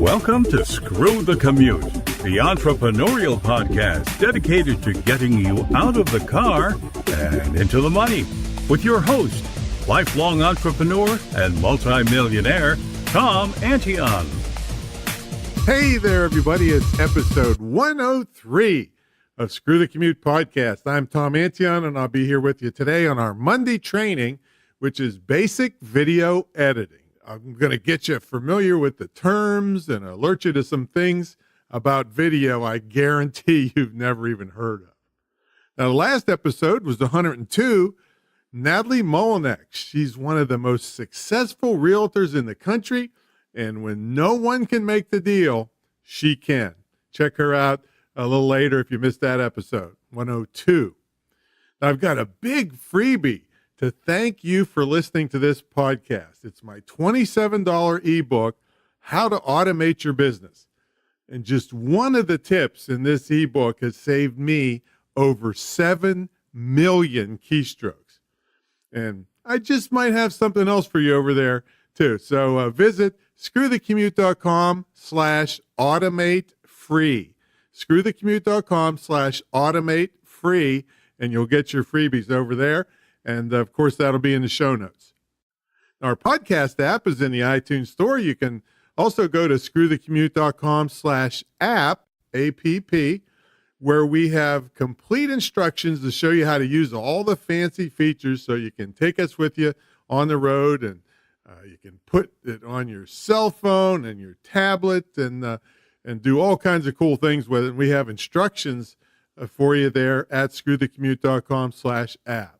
Welcome to Screw the Commute, the entrepreneurial podcast dedicated to getting you out of the car and into the money. With your host, lifelong entrepreneur and multimillionaire, Tom Antion. Hey there, everybody. It's episode 103 of Screw the Commute podcast. I'm Tom Antion, and I'll be here with you today on our Monday training, which is basic video editing. I'm going to get you familiar with the terms and alert you to some things about video I guarantee you've never even heard of. Now, the last episode was 102. Natalie Molinek. She's one of the most successful realtors in the country, and when no one can make the deal, she can. Check her out a little later if you missed that episode, 102. Now, I've got a big freebie to thank you for listening to this podcast. It's my $27 ebook, How to Automate Your Business. And just one of the tips in this ebook has saved me over 7 million keystrokes. And I just might have something else for you over there too. So visit screwthecommute.com/automate free. Screwthecommute.com/automate free, and you'll get your freebies over there. And, of course, that'll be in the show notes. Our podcast app is in the iTunes store. You can also go to screwthecommute.com/app, APP, where we have complete instructions to show you how to use all the fancy features so you can take us with you on the road, and you can put it on your cell phone and your tablet and do all kinds of cool things with it. We have instructions for you there at screwthecommute.com/app.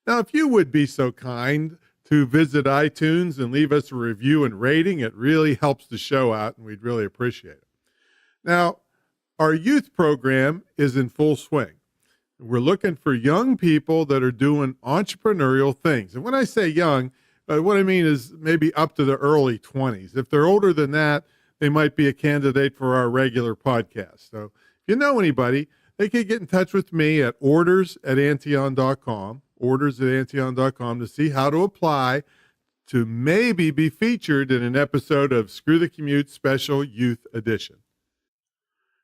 Now, if you would be so kind to visit iTunes and leave us a review and rating, it really helps the show out, and we'd really appreciate it. Now, our youth program is in full swing. We're looking for young people that are doing entrepreneurial things. And when I say young, what I mean is maybe up to the early 20s. If they're older than that, they might be a candidate for our regular podcast. So if you know anybody, they can get in touch with me at orders@antion.com. orders@antion.com to see how to apply to maybe be featured in an episode of Screw the Commute Special Youth Edition.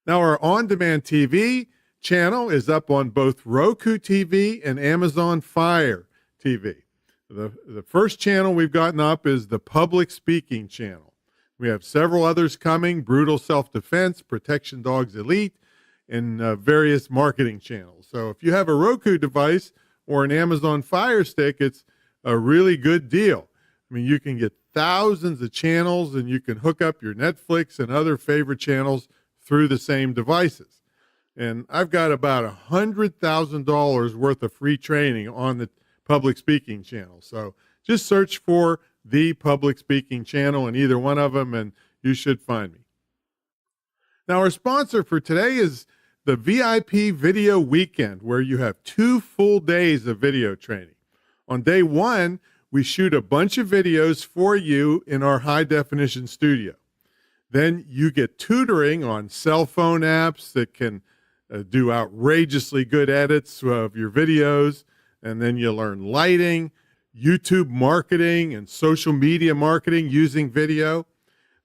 Now, our on-demand TV channel is up on both Roku TV and Amazon Fire TV. The first channel we've gotten up is the public speaking channel. We have several others coming: Brutal Self-Defense, Protection Dogs Elite, and various marketing channels. So if you have a Roku device or an Amazon Fire Stick, it's a really good deal. I mean, you can get thousands of channels, and you can hook up your Netflix and other favorite channels through the same devices. And I've got about $100,000 worth of free training on the public speaking channel. So just search for the public speaking channel in either one of them, and you should find me. Now, our sponsor for today is the VIP Video Weekend, where you have 2 full days of video training. On day 1, we shoot a bunch of videos for you in our high-definition studio. Then you get tutoring on cell phone apps that can do outrageously good edits of your videos. And then you learn lighting, YouTube marketing, and social media marketing using video.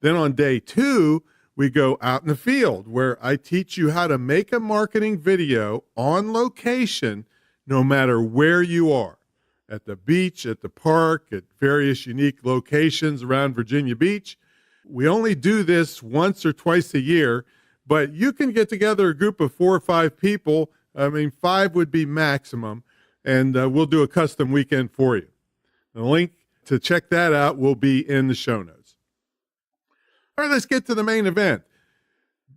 Then on day 2, we go out in the field, where I teach you how to make a marketing video on location, no matter where you are, at the beach, at the park, at various unique locations around Virginia Beach. We only do this once or twice a year, but you can get together a group of 4 or 5 people. I mean, 5 would be maximum, and we'll do a custom weekend for you. The link to check that out will be in the show notes. All right, let's get to the main event.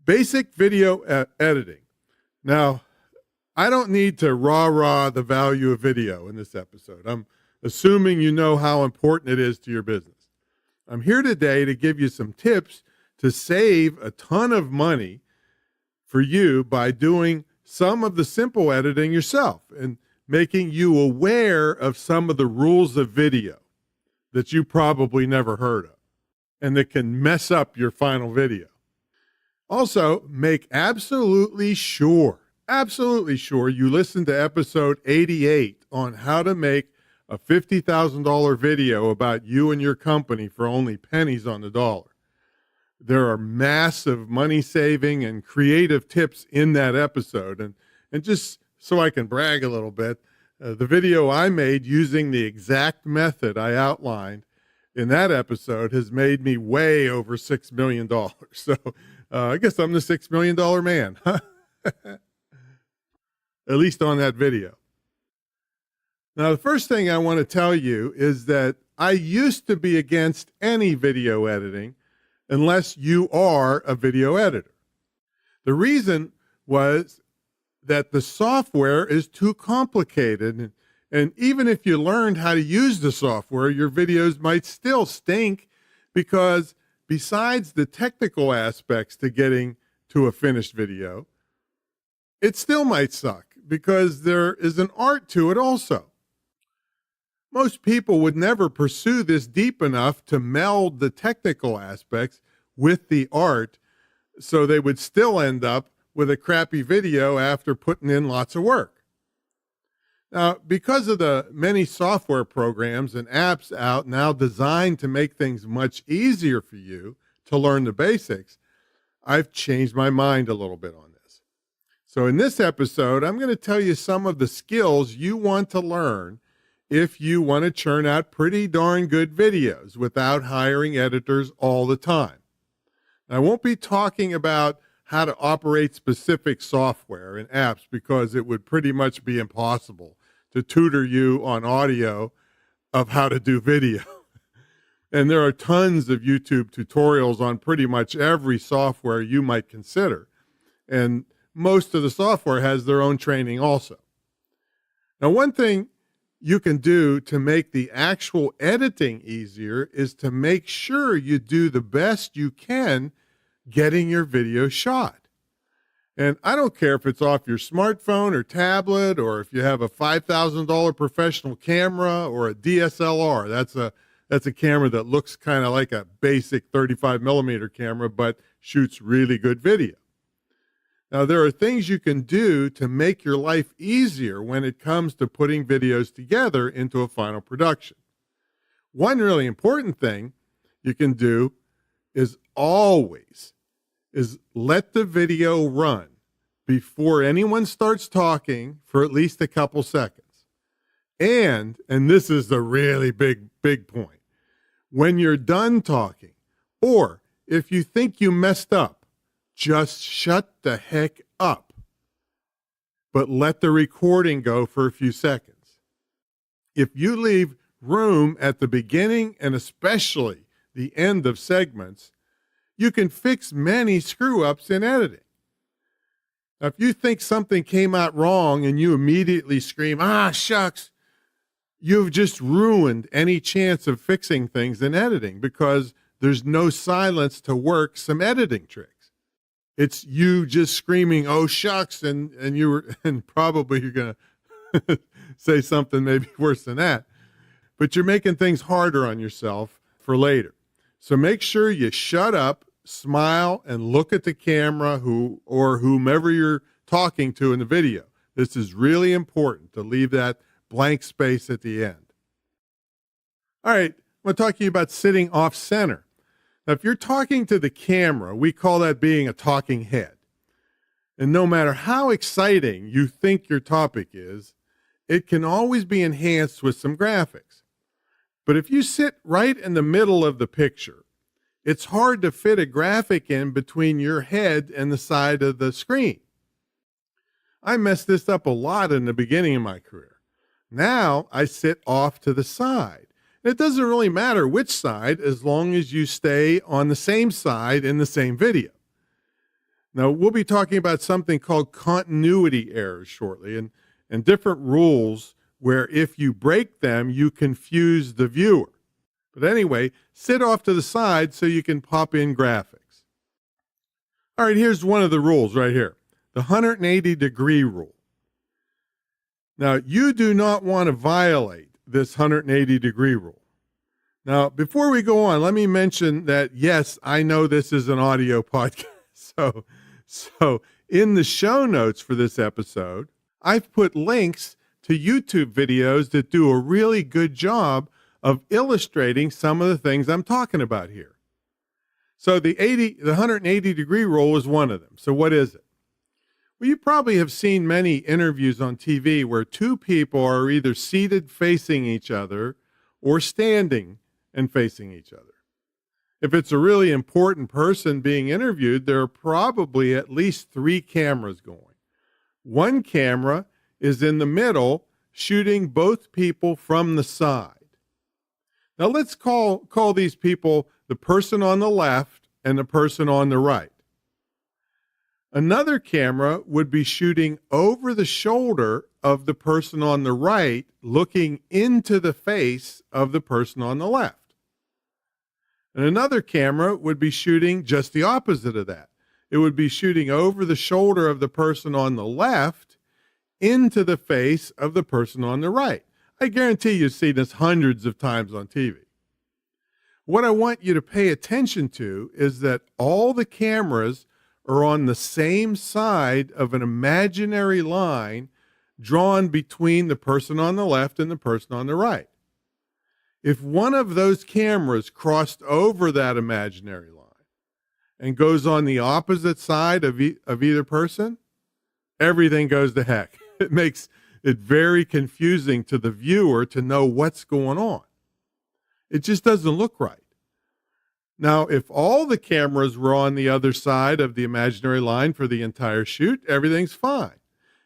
Basic video editing. Now, I don't need to rah-rah the value of video in this episode. I'm assuming you know how important it is to your business. I'm here today to give you some tips to save a ton of money for you by doing some of the simple editing yourself and making you aware of some of the rules of video that you probably never heard of and that can mess up your final video. Also, make absolutely sure you listen to episode 88 on how to make a $50,000 video about you and your company for only pennies on the dollar. There are massive money saving and creative tips in that episode. And just so I can brag a little bit, the video I made using the exact method I outlined in that episode has made me way over $6 million. So I guess I'm the $6 million man, at least on that video. Now, the first thing I want to tell you is that I used to be against any video editing unless you are a video editor. The reason was that the software is too complicated. And even if you learned how to use the software, your videos might still stink because besides the technical aspects to getting to a finished video, it still might suck because there is an art to it also. Most people would never pursue this deep enough to meld the technical aspects with the art, so they would still end up with a crappy video after putting in lots of work. Now, because of the many software programs and apps out now designed to make things much easier for you to learn the basics, I've changed my mind a little bit on this. So in this episode, I'm going to tell you some of the skills you want to learn if you want to churn out pretty darn good videos without hiring editors all the time. I won't be talking about how to operate specific software and apps because it would pretty much be impossible to tutor you on audio of how to do video. And there are tons of YouTube tutorials on pretty much every software you might consider. And most of the software has their own training also. Now, one thing you can do to make the actual editing easier is to make sure you do the best you can getting your video shot. And I don't care if it's off your smartphone or tablet, or if you have a $5,000 professional camera or a DSLR. That's a camera that looks kind of like a basic 35 millimeter camera, but shoots really good video. Now, there are things you can do to make your life easier when it comes to putting videos together into a final production. One really important thing you can do is always let the video run before anyone starts talking for at least a couple seconds. And this is the really big point, when you're done talking, or if you think you messed up, just shut the heck up, but let the recording go for a few seconds. If you leave room at the beginning and especially the end of segments, you can fix many screw-ups in editing. Now, if you think something came out wrong and you immediately scream, "Ah, shucks," you've just ruined any chance of fixing things in editing because there's no silence to work some editing tricks. It's you just screaming, "Oh, shucks," and probably you're going to say something maybe worse than that. But you're making things harder on yourself for later. So make sure you shut up, smile, and look at the camera or whomever you're talking to in the video. This is really important to leave that blank space at the end. All right, I'm going to talk to you about sitting off center. Now, if you're talking to the camera, we call that being a talking head. And no matter how exciting you think your topic is, it can always be enhanced with some graphics. But if you sit right in the middle of the picture, it's hard to fit a graphic in between your head and the side of the screen. I messed this up a lot in the beginning of my career. Now I sit off to the side. It doesn't really matter which side as long as you stay on the same side in the same video. Now, we'll be talking about something called continuity errors shortly and different rules where if you break them, you confuse the viewer. But anyway, sit off to the side so you can pop in graphics. All right, here's one of the rules right here, the 180-degree rule. Now, you do not want to violate this 180-degree rule. Now, before we go on, let me mention that, yes, I know this is an audio podcast. So in the show notes for this episode, I've put links to YouTube videos that do a really good job of illustrating some of the things I'm talking about here. So the 180-degree rule is one of them. So what is it? Well, you probably have seen many interviews on TV where two people are either seated facing each other or standing and facing each other. If it's a really important person being interviewed, there are probably at least 3 cameras going. One camera is in the middle, shooting both people from the side. Now let's call these people the person on the left and the person on the right. Another camera would be shooting over the shoulder of the person on the right, looking into the face of the person on the left. And another camera would be shooting just the opposite of that. It would be shooting over the shoulder of the person on the left into the face of the person on the right. I guarantee you've seen this hundreds of times on TV. What I want you to pay attention to is that all the cameras are on the same side of an imaginary line drawn between the person on the left and the person on the right. If one of those cameras crossed over that imaginary line and goes on the opposite side of either person, everything goes to heck. It makes it very confusing to the viewer to know what's going on. It just doesn't look right. Now, if all the cameras were on the other side of the imaginary line for the entire shoot, everything's fine.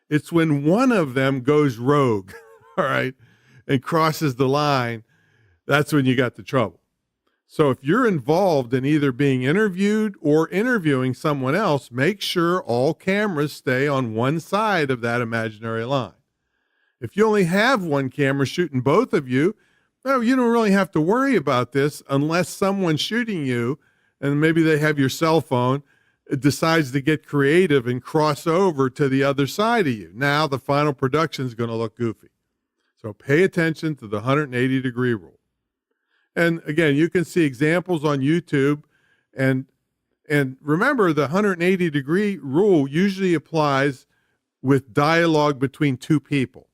It's when one of them goes rogue, all right, and crosses the line, that's when you got the trouble. So if you're involved in either being interviewed or interviewing someone else, make sure all cameras stay on one side of that imaginary line. If you only have one camera shooting both of you, well, you don't really have to worry about this unless someone shooting you, and maybe they have your cell phone, decides to get creative and cross over to the other side of you. Now the final production is going to look goofy. So pay attention to the 180-degree rule. And again, you can see examples on YouTube. And remember, the 180-degree rule usually applies with dialogue between two people.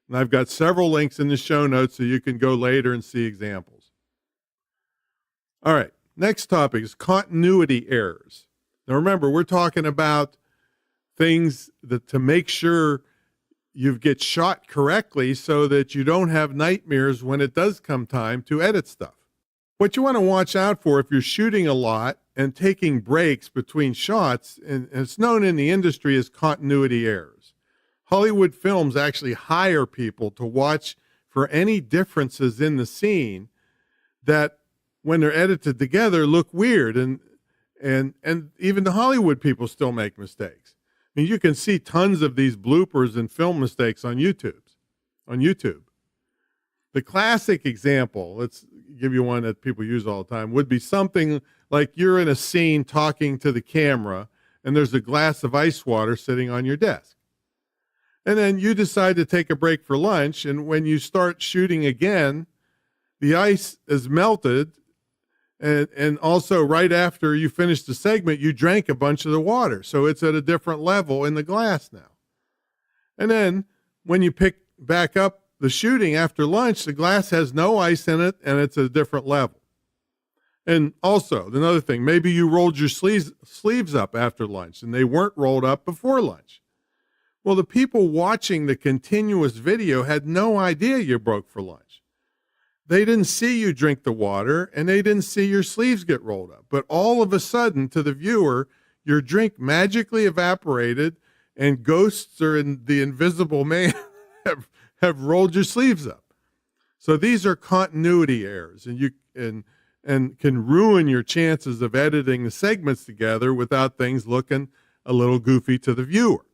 And I've got several links in the show notes so you can go later and see examples. All right, next topic is continuity errors. Now remember, we're talking about things that to make sure you get shot correctly so that you don't have nightmares when it does come time to edit stuff. What you want to watch out for if you're shooting a lot and taking breaks between shots, and it's known in the industry as continuity errors. Hollywood films actually hire people to watch for any differences in the scene that when they're edited together look weird, and even the Hollywood people still make mistakes. I mean, you can see tons of these bloopers and film mistakes on YouTube. The classic example, let's give you one that people use all the time, would be something like you're in a scene talking to the camera and there's a glass of ice water sitting on your desk. And then you decide to take a break for lunch, and when you start shooting again, the ice is melted, and also right after you finish the segment, you drank a bunch of the water, so it's at a different level in the glass now. And then when you pick back up the shooting after lunch, the glass has no ice in it, and it's at a different level. And also, another thing, maybe you rolled your sleeves up after lunch, and they weren't rolled up before lunch. Well, the people watching the continuous video had no idea you broke for lunch. They didn't see you drink the water, and they didn't see your sleeves get rolled up. But all of a sudden, to the viewer, your drink magically evaporated, and ghosts or the invisible man have rolled your sleeves up. So these are continuity errors, and can ruin your chances of editing the segments together without things looking a little goofy to the viewer.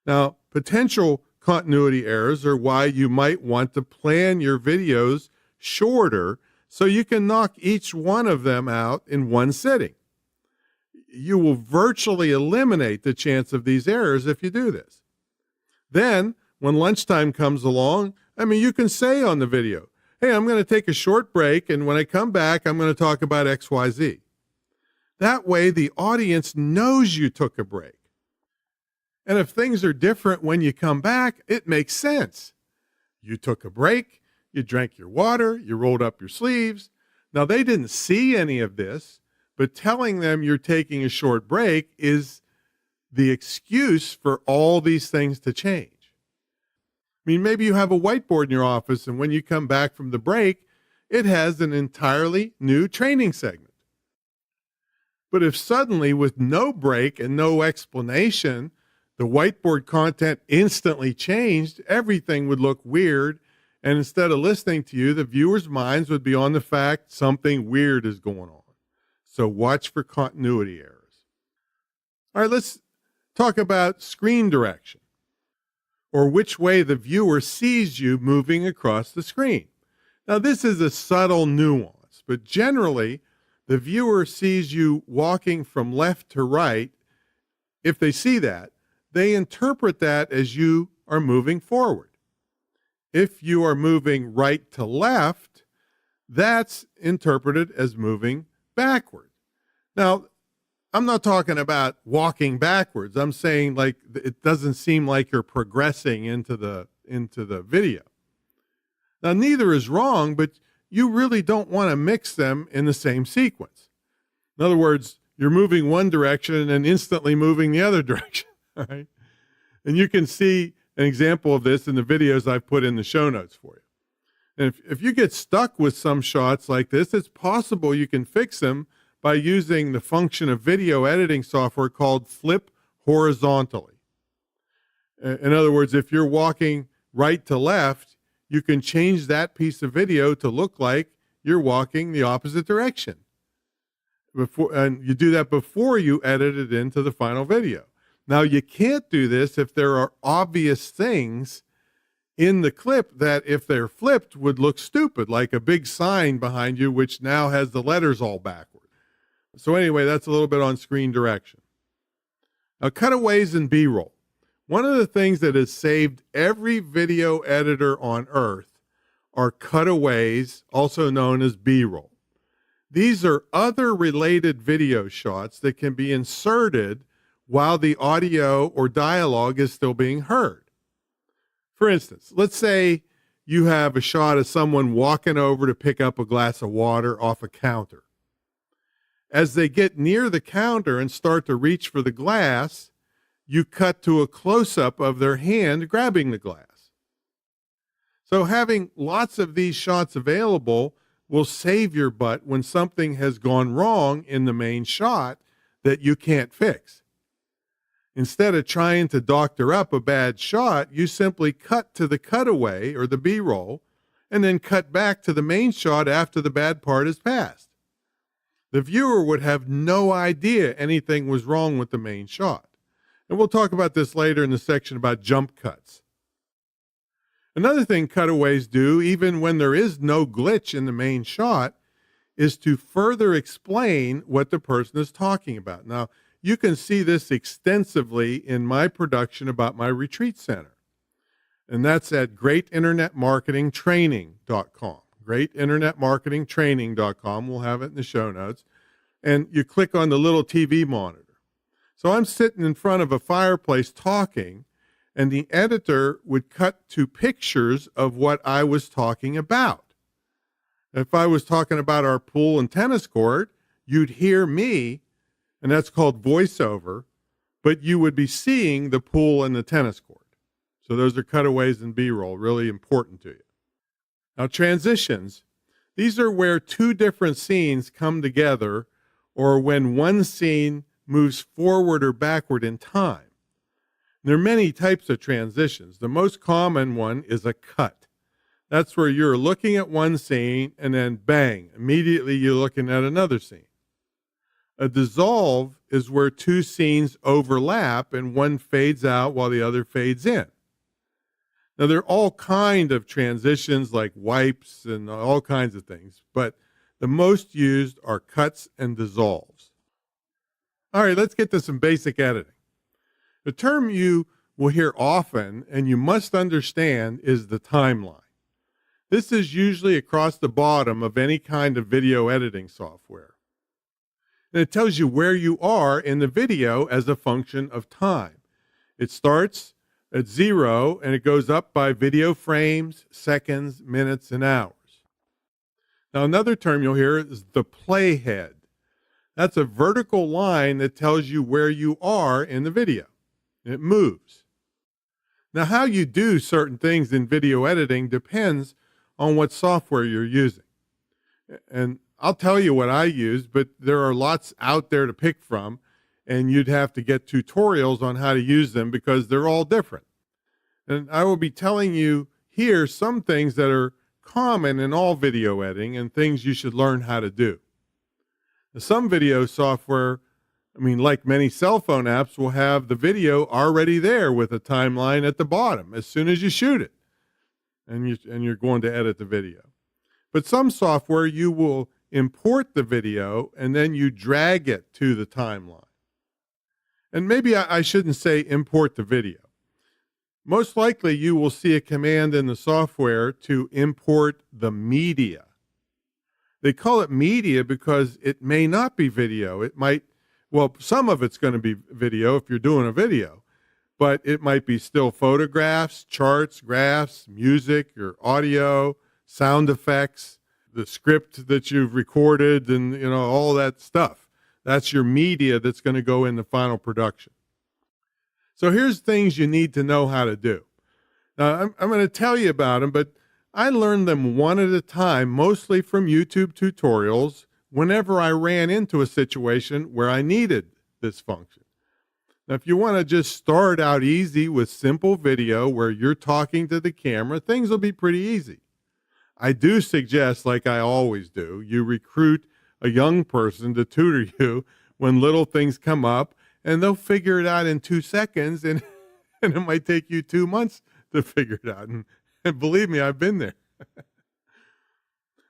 Now, potential continuity errors are why you might want to plan your videos shorter so you can knock each one of them out in one sitting. You will virtually eliminate the chance of these errors if you do this. Then, when lunchtime comes along, you can say on the video, hey, I'm going to take a short break, and when I come back, I'm going to talk about XYZ. That way, the audience knows you took a break. And if things are different when you come back, it makes sense. You took a break, you drank your water, you rolled up your sleeves. Now, they didn't see any of this, but telling them you're taking a short break is the excuse for all these things to change. I mean, maybe you have a whiteboard in your office, and when you come back from the break, it has an entirely new training segment. But if suddenly, with no break and no explanation, the whiteboard content instantly changed, everything would look weird. And instead of listening to you, the viewers' minds would be on the fact something weird is going on. So watch for continuity errors. All right, let's talk about screen direction, or which way the viewer sees you moving across the screen. Now, this is a subtle nuance, but generally, the viewer sees you walking from left to right. If they see that, they interpret that as you are moving forward. If you are moving right to left, that's interpreted as moving backward. Now, I'm not talking about walking backwards. I'm saying like it doesn't seem like you're progressing into the video. Now, neither is wrong, but you really don't want to mix them in the same sequence. In other words, you're moving one direction and then instantly moving the other direction. All right? And you can see an example of this in the videos I've put in the show notes for you. And if you get stuck with some shots like this, it's possible you can fix them by using the function of video editing software called flip horizontally. In other words, if you're walking right to left, you can change that piece of video to look like you're walking the opposite direction. And you do that before you edit it into the final video. Now, you can't do this if there are obvious things in the clip that, if they're flipped, would look stupid, like a big sign behind you, which now has the letters all backward. So anyway, that's a little bit on screen direction. Now, cutaways and B-roll. One of the things that has saved every video editor on earth are cutaways, also known as B-roll. These are other related video shots that can be inserted while the audio or dialogue is still being heard. For instance, let's say you have a shot of someone walking over to pick up a glass of water off a counter. As they get near the counter and start to reach for the glass, you cut to a close-up of their hand grabbing the glass. So having lots of these shots available will save your butt when something has gone wrong in the main shot that you can't fix. Instead of trying to doctor up a bad shot, you simply cut to the cutaway or the B-roll and then cut back to the main shot after the bad part is passed. The viewer would have no idea anything was wrong with the main shot. And we'll talk about this later in the section about jump cuts. Another thing cutaways do, even when there is no glitch in the main shot, is to further explain what the person is talking about. Now, you can see this extensively in my production about my retreat center. And that's at greatinternetmarketingtraining.com. Greatinternetmarketingtraining.com. We'll have it in the show notes. And you click on the little TV monitor. So I'm sitting in front of a fireplace talking, and the editor would cut to pictures of what I was talking about. If I was talking about our pool and tennis court, you'd hear me, and that's called voiceover, but you would be seeing the pool and the tennis court. So those are cutaways and B-roll, really important to you. Now, transitions. These are where two different scenes come together, or when one scene moves forward or backward in time. There are many types of transitions. The most common one is a cut. That's where you're looking at one scene and then bang, immediately you're looking at another scene. A dissolve is where two scenes overlap and one fades out while the other fades in. Now, there are all kinds of transitions like wipes and all kinds of things, but the most used are cuts and dissolves. All right, let's get to some basic editing. The term you will hear often and you must understand is the timeline. This is usually across the bottom of any kind of video editing software. And it tells you where you are in the video as a function of time. It starts at 0 and it goes up by video frames, seconds, minutes, and hours. Now, another term you'll hear is the playhead. That's a vertical line that tells you where you are in the video. It moves. Now, how you do certain things in video editing depends on what software you're using. And I'll tell you what I use, but there are lots out there to pick from, and you'd have to get tutorials on how to use them because they're all different. And I will be telling you here some things that are common in all video editing and things you should learn how to do. Now, some video software, like many cell phone apps, will have the video already there with a timeline at the bottom as soon as you shoot it, and you're going to edit the video. But some software, you will import the video and then you drag it to the timeline. And maybe I shouldn't say import the video. Most likely you will see a command in the software to import the media. They call it media because it may not be video. It might, some of it's going to be video if you're doing a video, but it might be still photographs, charts, graphs, music, or audio, sound effects, the script that you've recorded, and all that stuff. That's your media that's going to go in the final production. So here's things you need to know how to do. Now, I'm going to tell you about them, but I learned them one at a time, mostly from YouTube tutorials, whenever I ran into a situation where I needed this function. Now, if you want to just start out easy with simple video where you're talking to the camera, things will be pretty easy. I do suggest, like I always do, you recruit a young person to tutor you when little things come up, and they'll figure it out in 2 seconds, and it might take you 2 months to figure it out. And believe me, I've been there.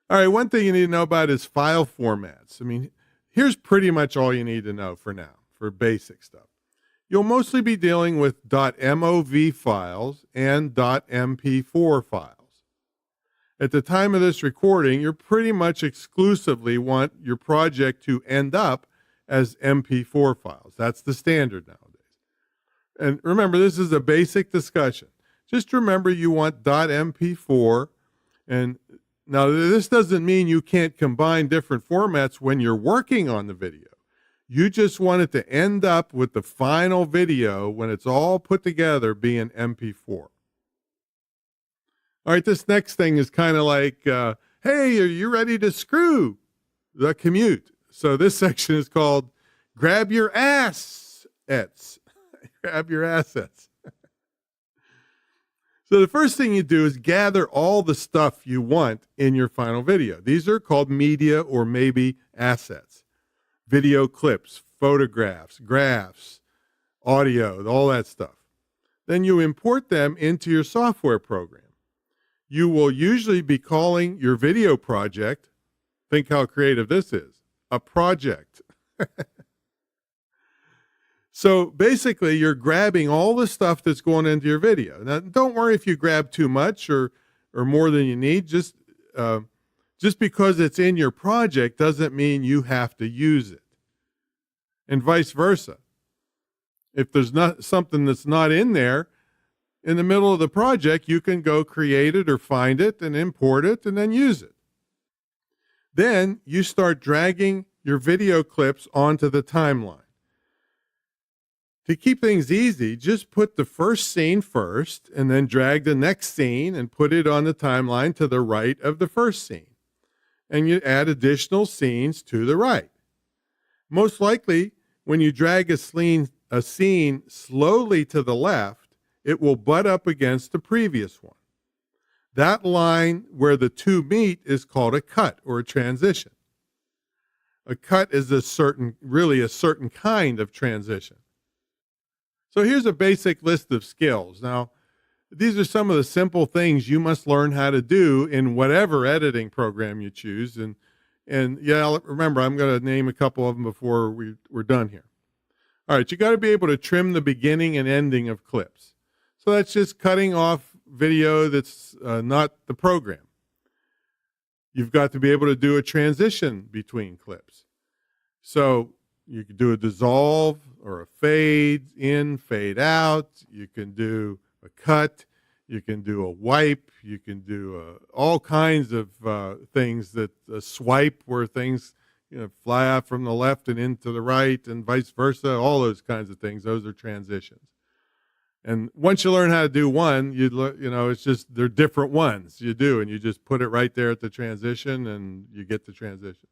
All right, one thing you need to know about is file formats. Here's pretty much all you need to know for now, for basic stuff. You'll mostly be dealing with .mov files and .mp4 files. At the time of this recording, you pretty much exclusively want your project to end up as MP4 files. That's the standard nowadays. And remember, this is a basic discussion. Just remember you want .mp4, and now this doesn't mean you can't combine different formats when you're working on the video. You just want it to end up with the final video when it's all put together being MP4. All right, this next thing is kind of like, hey, are you ready to screw the commute? So this section is called Grab Your Assets. Grab your assets. So the first thing you do is gather all the stuff you want in your final video. These are called media or maybe assets. Video clips, photographs, graphs, audio, all that stuff. Then you import them into your software program. You will usually be calling your video project, think how creative this is, a project. So basically, you're grabbing all the stuff that's going into your video. Now, don't worry if you grab too much or more than you need. Just because it's in your project doesn't mean you have to use it. And vice versa. If there's not something that's not in there, in the middle of the project, you can go create it or find it and import it and then use it. Then you start dragging your video clips onto the timeline. To keep things easy, just put the first scene first and then drag the next scene and put it on the timeline to the right of the first scene. And you add additional scenes to the right. Most likely, when you drag a scene slowly to the left, it will butt up against the previous one. That line where the two meet is called a cut or a transition. A cut is a certain kind of transition. So here's a basic list of skills. Now, these are some of the simple things you must learn how to do in whatever editing program you choose. And yeah, remember, I'm going to name a couple of them before we're done here. All right, you got to be able to trim the beginning and ending of clips. So that's just cutting off video that's not the program. You've got to be able to do a transition between clips. So you can do a dissolve or a fade in, fade out. You can do a cut. You can do a wipe. You can do all kinds of things, that a swipe where things fly out from the left and into the right and vice versa, all those kinds of things. Those are transitions. And once you learn how to do one, it's just they're different ones you do, and you just put it right there at the transition and you get the transition.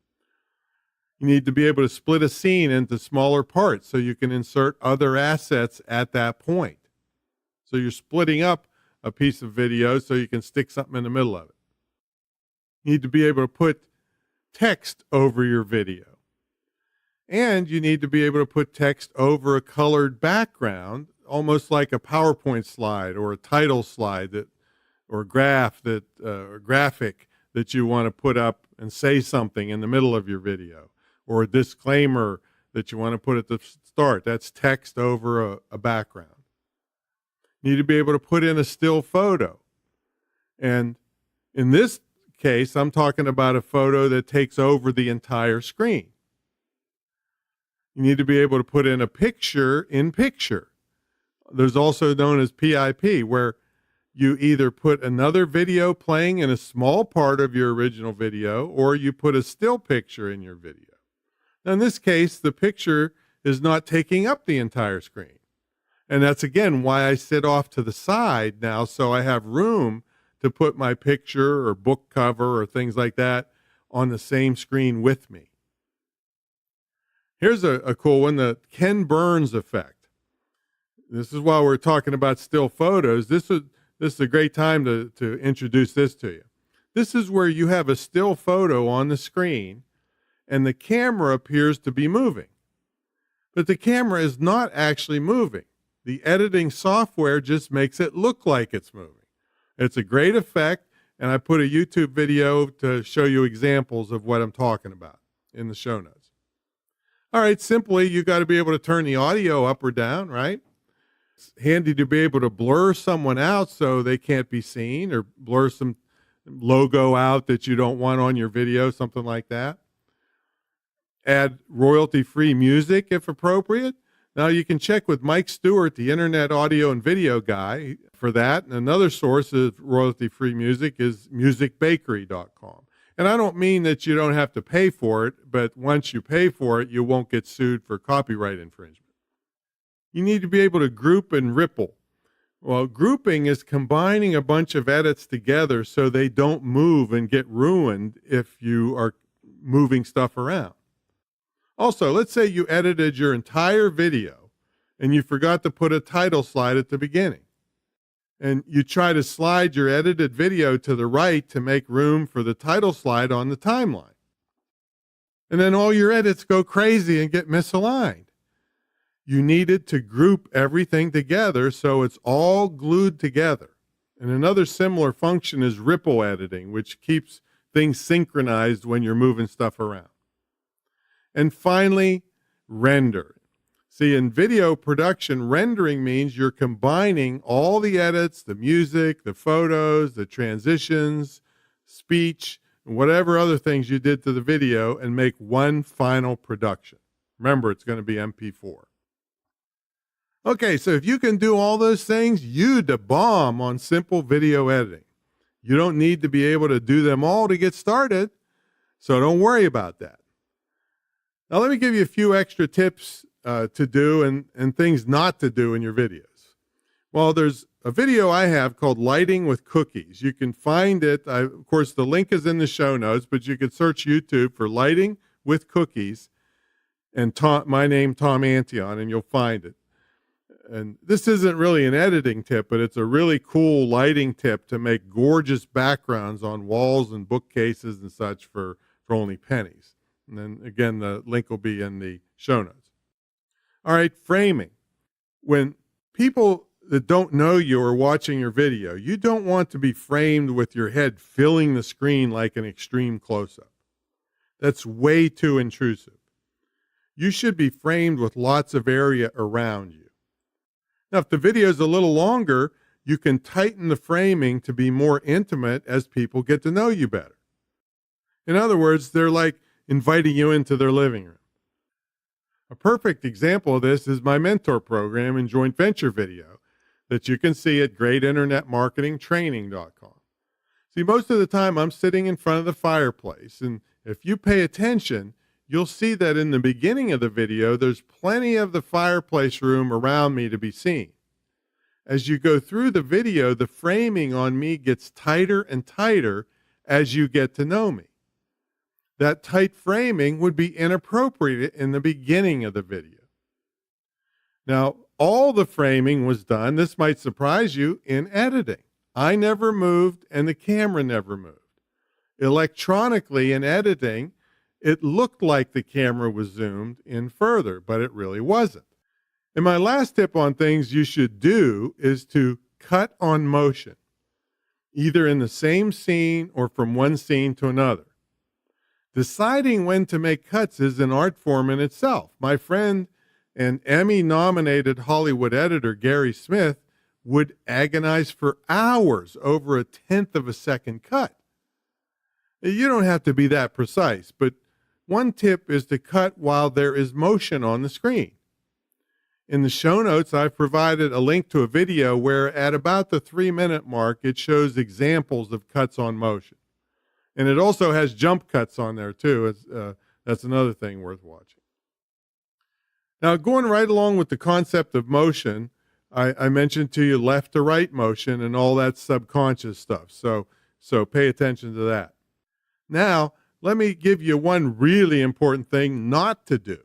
You need to be able to split a scene into smaller parts so you can insert other assets at that point. So you're splitting up a piece of video so you can stick something in the middle of it. You need to be able to put text over your video. And you need to be able to put text over a colored background, almost like a PowerPoint slide or a title slide or a graph or graphic that you want to put up and say something in the middle of your video, or a disclaimer that you want to put at the start. That's text over a background. You need to be able to put in a still photo. And in this case, I'm talking about a photo that takes over the entire screen. You need to be able to put in a picture in picture. There's also known as PIP, where you either put another video playing in a small part of your original video, or you put a still picture in your video. Now, in this case, the picture is not taking up the entire screen. And that's, again, why I sit off to the side now, so I have room to put my picture or book cover or things like that on the same screen with me. Here's a cool one, the Ken Burns effect. This is while we're talking about still photos. This is a great time to introduce this to you. This is where you have a still photo on the screen, and the camera appears to be moving. But the camera is not actually moving. The editing software just makes it look like it's moving. It's a great effect, and I put a YouTube video to show you examples of what I'm talking about in the show notes. All right, simply, you got to be able to turn the audio up or down, right? It's handy to be able to blur someone out so they can't be seen, or blur some logo out that you don't want on your video, something like that. Add royalty-free music if appropriate. Now, you can check with Mike Stewart, the Internet Audio and Video guy, for that. And another source of royalty-free music is musicbakery.com. And I don't mean that you don't have to pay for it, but once you pay for it, you won't get sued for copyright infringement. You need to be able to group and ripple. Well, grouping is combining a bunch of edits together so they don't move and get ruined if you are moving stuff around. Also, let's say you edited your entire video and you forgot to put a title slide at the beginning. And you try to slide your edited video to the right to make room for the title slide on the timeline. And then all your edits go crazy and get misaligned. You needed to group everything together so it's all glued together. And another similar function is ripple editing, which keeps things synchronized when you're moving stuff around. And finally, render. See, in video production, rendering means you're combining all the edits, the music, the photos, the transitions, speech, and whatever other things you did to the video and make one final production. Remember, it's going to be MP4. Okay, so if you can do all those things, you the bomb on simple video editing. You don't need to be able to do them all to get started, so don't worry about that. Now, let me give you a few extra tips to do and things not to do in your videos. Well, there's a video I have called Lighting with Cookies. You can find it. Of course, the link is in the show notes, but you can search YouTube for Lighting with Cookies and my name, Tom Antion, and you'll find it. And this isn't really an editing tip, but it's a really cool lighting tip to make gorgeous backgrounds on walls and bookcases and such for only pennies. And then, again, the link will be in the show notes. All right, framing. When people that don't know you are watching your video, you don't want to be framed with your head filling the screen like an extreme close-up. That's way too intrusive. You should be framed with lots of area around you. Now, if the video is a little longer, you can tighten the framing to be more intimate as people get to know you better. In other words, they're like inviting you into their living room. A perfect example of this is my mentor program and joint venture video that you can see at greatinternetmarketingtraining.com. See, most of the time I'm sitting in front of the fireplace, and if you pay attention, you'll see that in the beginning of the video, there's plenty of the fireplace room around me to be seen. As you go through the video, the framing on me gets tighter and tighter as you get to know me. That tight framing would be inappropriate in the beginning of the video. Now, all the framing was done, this might surprise you, in editing. I never moved and the camera never moved. Electronically in editing, it looked like the camera was zoomed in further, but it really wasn't. And my last tip on things you should do is to cut on motion, either in the same scene or from one scene to another. Deciding when to make cuts is an art form in itself. My friend and Emmy-nominated Hollywood editor Gary Smith would agonize for hours over a tenth of a second cut. You don't have to be that precise, but one tip is to cut while there is motion on the screen. In the show notes, I've provided a link to a video where at about the 3-minute mark, it shows examples of cuts on motion. And it also has jump cuts on there too. That's another thing worth watching. Now, going right along with the concept of motion, I mentioned to you left to right motion and all that subconscious stuff. So pay attention to that. Now, let me give you one really important thing not to do.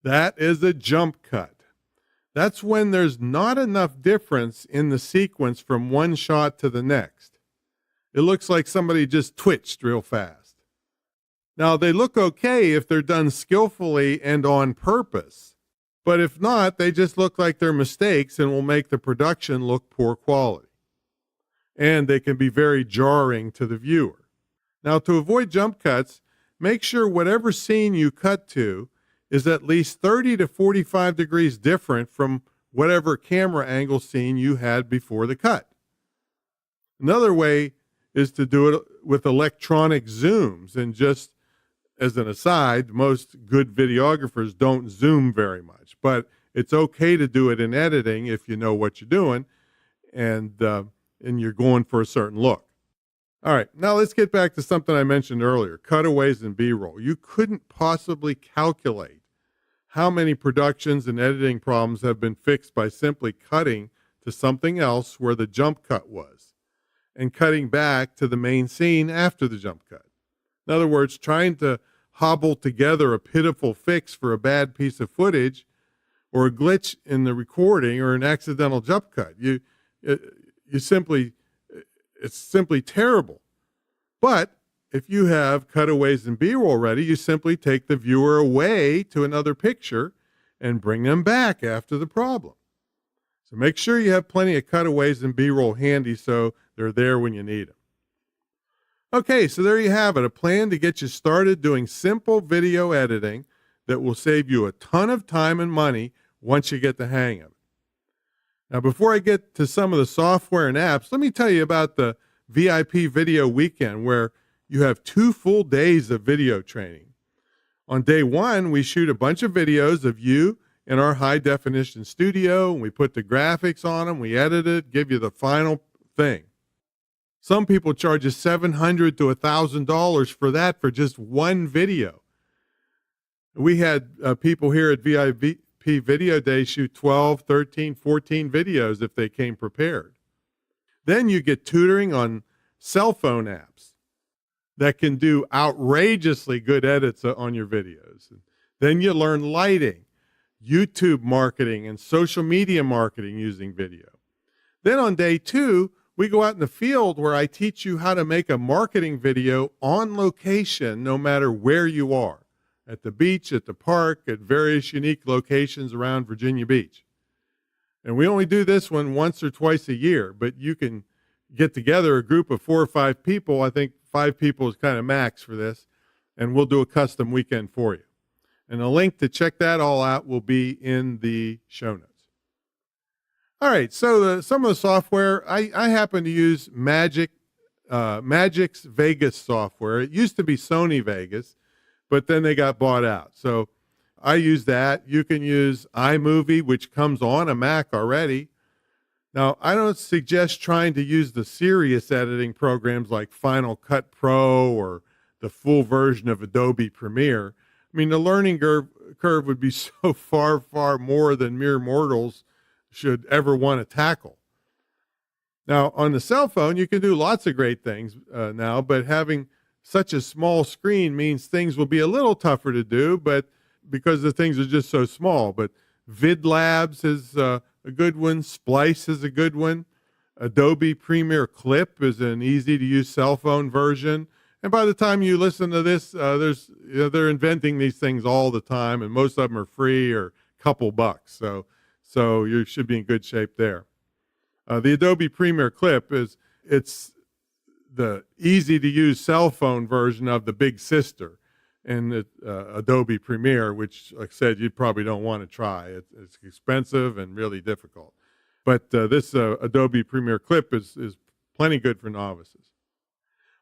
That is a jump cut. That's when there's not enough difference in the sequence from one shot to the next. It looks like somebody just twitched real fast. Now, they look okay if they're done skillfully and on purpose, but if not, they just look like they're mistakes and will make the production look poor quality. And they can be very jarring to the viewer. Now, to avoid jump cuts, make sure whatever scene you cut to is at least 30 to 45 degrees different from whatever camera angle scene you had before the cut. Another way is to do it with electronic zooms. And just as an aside, most good videographers don't zoom very much, but it's okay to do it in editing if you know what you're doing and you're going for a certain look. All right, now let's get back to something I mentioned earlier, cutaways and B-roll. You couldn't possibly calculate how many productions and editing problems have been fixed by simply cutting to something else where the jump cut was and cutting back to the main scene after the jump cut. In other words, trying to hobble together a pitiful fix for a bad piece of footage or a glitch in the recording or an accidental jump cut. It's simply terrible. But if you have cutaways and B-roll ready, you simply take the viewer away to another picture and bring them back after the problem. So make sure you have plenty of cutaways and B-roll handy so they're there when you need them. Okay, so there you have it, a plan to get you started doing simple video editing that will save you a ton of time and money once you get the hang of it. Now, before I get to some of the software and apps, let me tell you about the VIP Video Weekend, where you have 2 full days of video training. On day 1, we shoot a bunch of videos of you in our high-definition studio, and we put the graphics on them, we edit it, give you the final thing. Some people charge you $700 to $1,000 for that for just one video. We had people here at VIP Video Day shoot 12, 13, 14 videos if they came prepared. Then you get tutoring on cell phone apps that can do outrageously good edits on your videos. Then you learn lighting, YouTube marketing, and social media marketing using video. Then on day 2, we go out in the field where I teach you how to make a marketing video on location no matter where you are. At the beach, at the park, at various unique locations around Virginia Beach. And we only do this one once or twice a year, but you can get together a group of 4 or 5 people. I think 5 people is kind of max for this, and we'll do a custom weekend for you. And a link to check that all out will be in the show notes. All right, so some of the software, I happen to use Magic's Vegas software. It used to be Sony Vegas, but then they got bought out. So I use that. You can use iMovie, which comes on a Mac already. Now, I don't suggest trying to use the serious editing programs like Final Cut Pro or the full version of Adobe Premiere. I mean, the learning curve would be so far, far more than mere mortals should ever want to tackle. Now, on the cell phone, you can do lots of great things now, but having such a small screen means things will be a little tougher to do, but because the things are just so small. But VidLabs is a good one. Splice is a good one. Adobe Premiere Clip is an easy-to-use cell phone version. And by the time you listen to this, they're inventing these things all the time, and most of them are free or a couple bucks. So you should be in good shape there. The Adobe Premiere Clip it's the easy-to-use cell phone version of the big sister, and Adobe Premiere, which, like I said, you probably don't want to try. It's expensive and really difficult. But this Adobe Premiere Clip is plenty good for novices.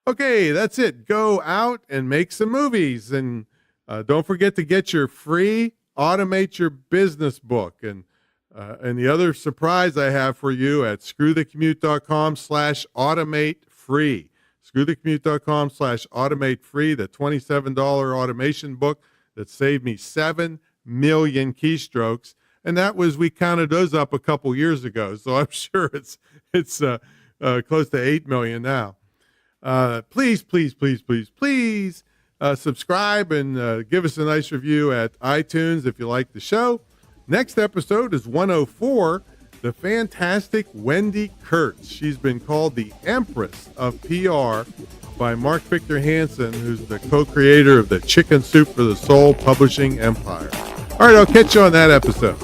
Okay, that's it. Go out and make some movies. And don't forget to get your free Automate Your Business book. And the other surprise I have for you at screwthecommute.com/automate-free. screwthecommute.com/automate-free, the $27 automation book that saved me 7 million keystrokes. And we counted those up a couple years ago. So I'm sure it's close to 8 million now. Please subscribe and give us a nice review at iTunes if you like the show. Next episode is 104, the fantastic Wendy Kurtz. She's been called the Empress of PR by Mark Victor Hansen, who's the co-creator of the Chicken Soup for the Soul publishing empire. All right, I'll catch you on that episode.